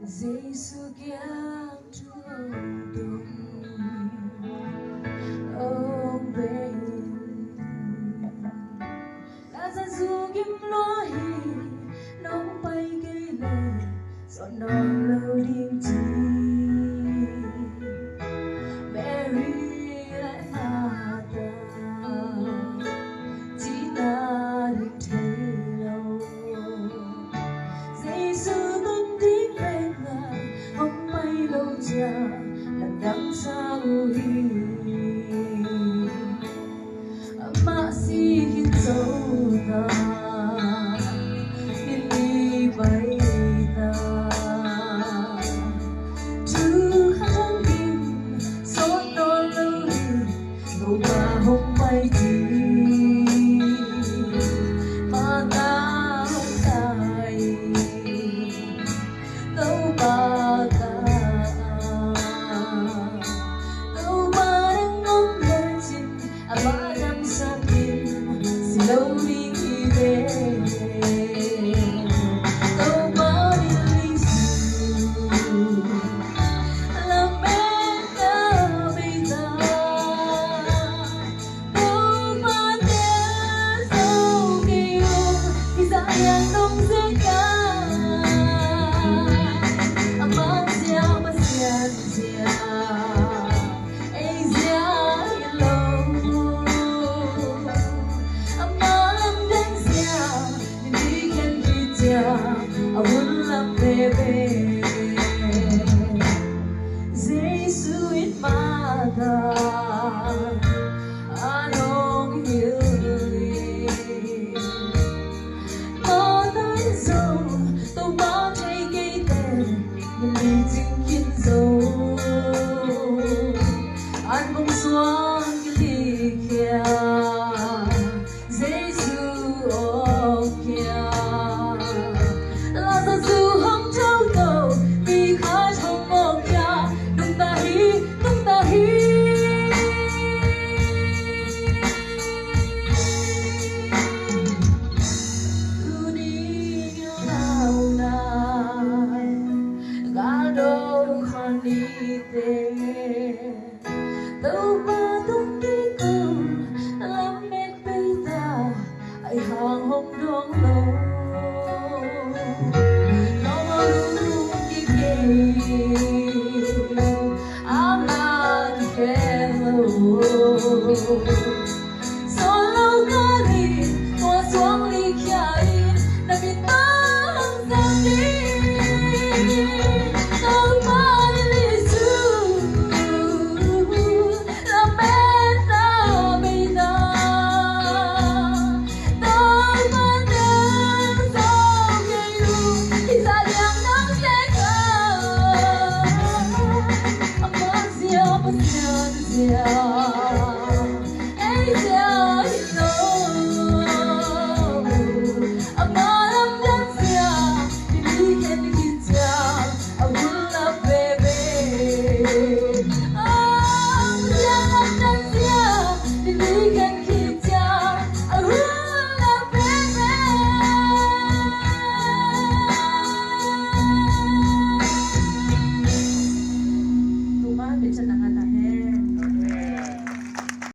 Giêsu giang chuông ông về đã ra du kiếm lối nóng bay cây lệ giọt non lâu đêm chi Mary lại phà ta chỉ ta được thấy lâu Giêsu tân tiếng lên là không bay lâu cha làm đắng sao hi masih kita ini Veina Tuhan bin sono luri doa hong mai chi mana tai đâu ba ka đâu ba đang ngóng lên chim ba đang sakit lâu đi về đâu có đi dù làm em đã bây giờ đâu mà thế sao kêu thì giá nhang nông dưới ca mang gieo mà xiên xiên ấy gieo lâu I would love baby Giêsu in mata anong hilig Matan dâu tàu ba thay cây tên Mình đi chinh kiến dâu Anh bông xuống cái ly kia Giêsu ô kia đâu mà tung đi cùng làm mệt bây giờ ai hàng hôm đón lâu nó luôn kia kia I'm not hello